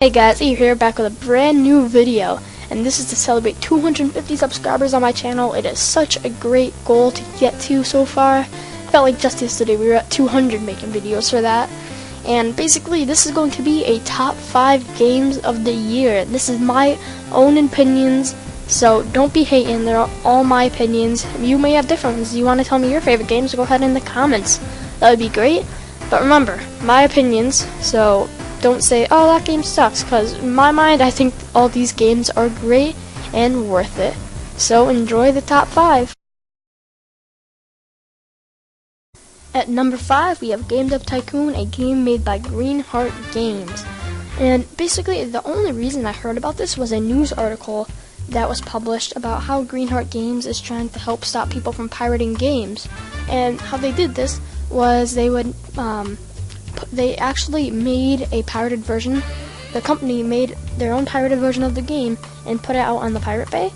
Hey guys, E here, back with a brand new video, and this is to celebrate 250 subscribers on my channel. It is such a great goal to get to so far. Felt like just yesterday we were at 200 making videos for that. And basically this is going to be a top 5 games of the year. This is my own opinions, so don't be hating, they're all my opinions. You may have different ones. You want to tell me your favorite games, go ahead in the comments. That would be great. But remember, my opinions, so don't say, oh, that game sucks, because in my mind, I think all these games are great and worth it. So enjoy the top 5. At number 5, we have Dev Tycoon, a game made by Greenheart Games. And basically, the only reason I heard about this was a news article that was published about how Greenheart Games is trying to help stop people from pirating games. And how they did this was they actually made a pirated version. The company made their own pirated version of the game and put it out on the Pirate Bay,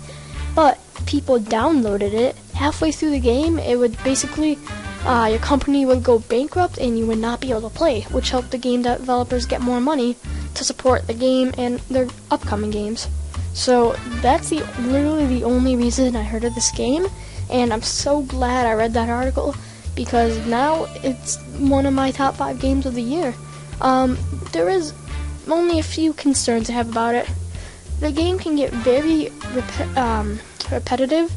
but people downloaded it. Halfway through the game, it would basically, your company would go bankrupt and you would not be able to play, which helped the game developers get more money to support the game and their upcoming games. So that's literally the only reason I heard of this game, and I'm so glad I read that article, because now it's one of my top 5 games of the year. There is only a few concerns I have about it. The game can get very repetitive.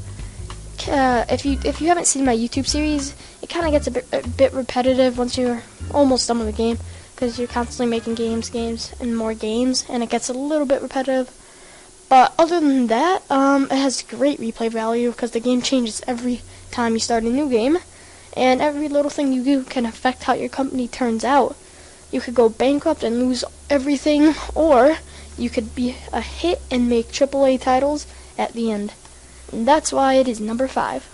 If you haven't seen my YouTube series, it kind of gets a bit repetitive once you're almost done with the game, because you're constantly making games, and more games, and it gets a little bit repetitive. But other than that, it has great replay value, because the game changes every time you start a new game. And every little thing you do can affect how your company turns out. You could go bankrupt and lose everything, or you could be a hit and make AAA titles at the end. And that's why it is number 5.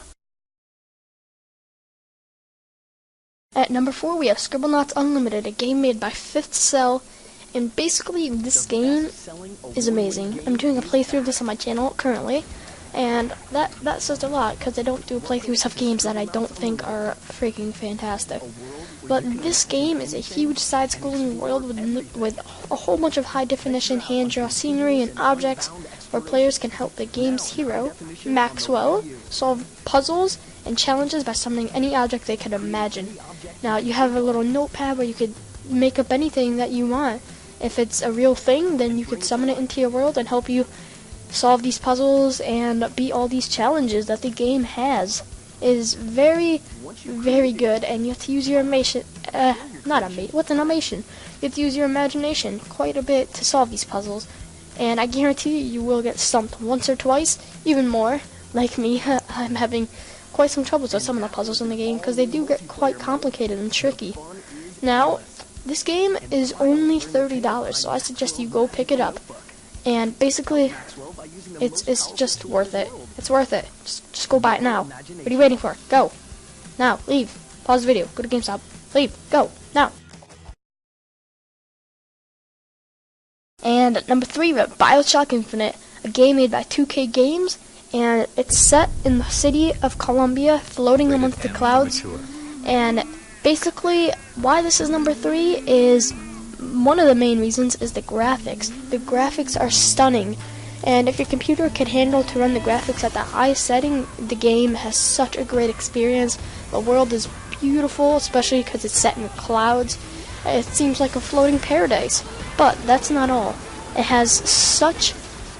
At number 4, we have Scribblenauts Unlimited, a game made by Fifth Cell. And basically, this game is amazing. I'm doing a playthrough of this on my channel currently. And that says a lot, because I don't do playthroughs of games that I don't think are freaking fantastic. But this game is a huge side-scrolling world with a whole bunch of high-definition hand-drawn scenery and objects, where players can help the game's hero, Maxwell, solve puzzles and challenges by summoning any object they could imagine. Now, you have a little notepad where you could make up anything that you want. If it's a real thing, then you could summon it into your world and help you solve these puzzles and beat all these challenges that the game has. It is very, very good, and you have to use your what's an animation? You have to use your imagination quite a bit to solve these puzzles, and I guarantee you will get stumped once or twice, even more. Like me, I'm having quite some troubles with some of the puzzles in the game, because they do get quite complicated and tricky. Now, this game is only $30, so I suggest you go pick it up. And basically, it's just worth it. It's worth it. Just go buy it now. What are you waiting for? Go. Now. Leave. Pause the video. Go to GameStop. Leave. Go. Now. And at number 3, we have BioShock Infinite, a game made by 2K Games, and it's set in the city of Columbia, floating amongst the clouds. And basically, why this is number 3 is, one of the main reasons is the graphics. The graphics are stunning, and if your computer could handle to run the graphics at the highest setting, the game has such a great experience. The world is beautiful, especially because it's set in clouds. It seems like a floating paradise. But that's not all. It has such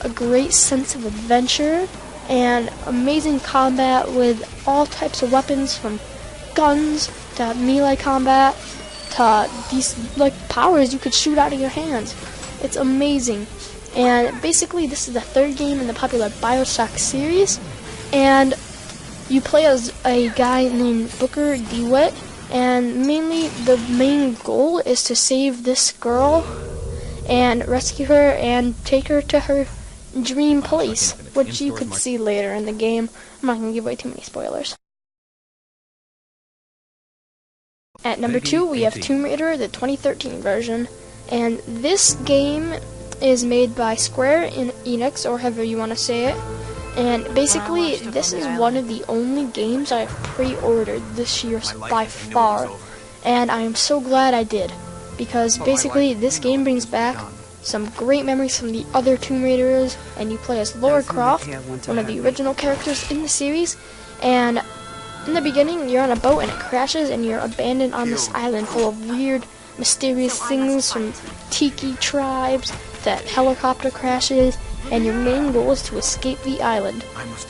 a great sense of adventure and amazing combat with all types of weapons, from guns to melee combat to these powers you could shoot out of your hands. It's amazing. And basically, this is the 3rd game in the popular BioShock series, and you play as a guy named Booker DeWitt, and mainly the main goal is to save this girl and rescue her and take her to her dream place, which you could see later in the game. I'm not going to give away too many spoilers. At number 2, we have Tomb Raider, the 2013 version, and this game is made by Square Enix, or however you want to say it, and basically this is one of the only games I've pre-ordered this year by far, and I am so glad I did, because basically this game brings back some great memories from the other Tomb Raiders, and you play as Lara Croft, one of the original characters in the series, and in the beginning you're on a boat and it crashes and you're abandoned on this island full of weird, mysterious things from tiki tribes, that helicopter crashes, and your main goal is to escape the island.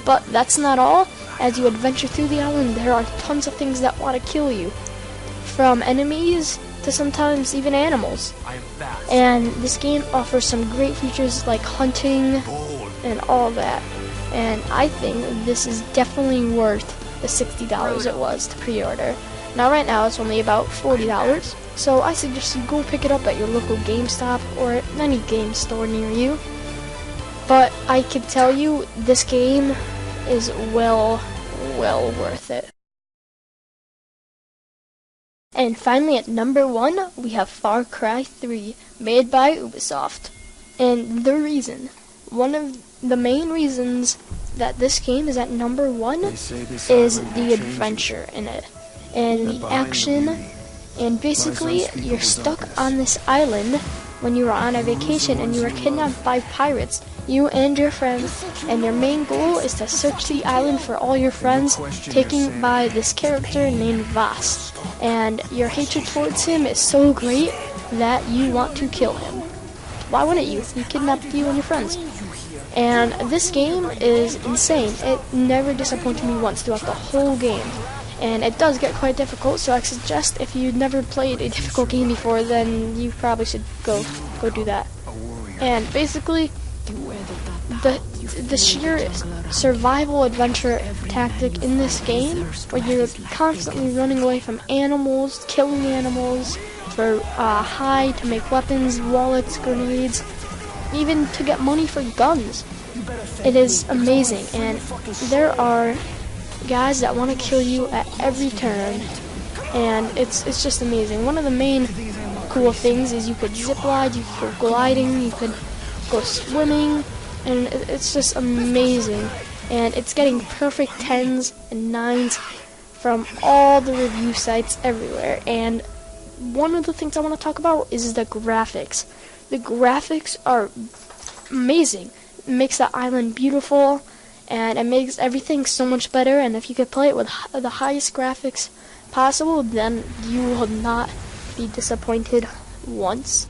But that's not all. As you adventure through the island, there are tons of things that want to kill you, from enemies to sometimes even animals. And this game offers some great features like hunting and all that. And I think this is definitely worth the $60 it was to pre-order. Now right now it's only about $40, so I suggest you go pick it up at your local GameStop or at any game store near you. But I can tell you, this game is well worth it. And finally at number 1, we have Far Cry 3, made by Ubisoft. And one of the main reasons that this game is at number 1 is the adventure in it, and the action, and basically you're stuck on this island when you are on a vacation and you are kidnapped by pirates, you and your friends, and your main goal is to search the island for all your friends, taken by this character named Voss. And your hatred towards him is so great that you want to kill him. Why wouldn't you? He kidnapped you and your friends. And this game is insane. It never disappointed me once throughout the whole game. And it does get quite difficult, so I suggest if you've never played a difficult game before, then you probably should go do that. And basically, the sheer survival adventure tactic in this game, where you're constantly running away from animals, killing animals, for hide, to make weapons, wallets, grenades, even to get money for guns. It is amazing, and there are guys that want to kill you at every turn, and it's just amazing. One of the main cool things is you could zipline, you could go gliding, you could go swimming, and it's just amazing. And it's getting perfect 10s and 9s from all the review sites everywhere. And one of the things I want to talk about is the graphics. The graphics are amazing. It makes the island beautiful, and it makes everything so much better. And if you could play it with the highest graphics possible, then you will not be disappointed once.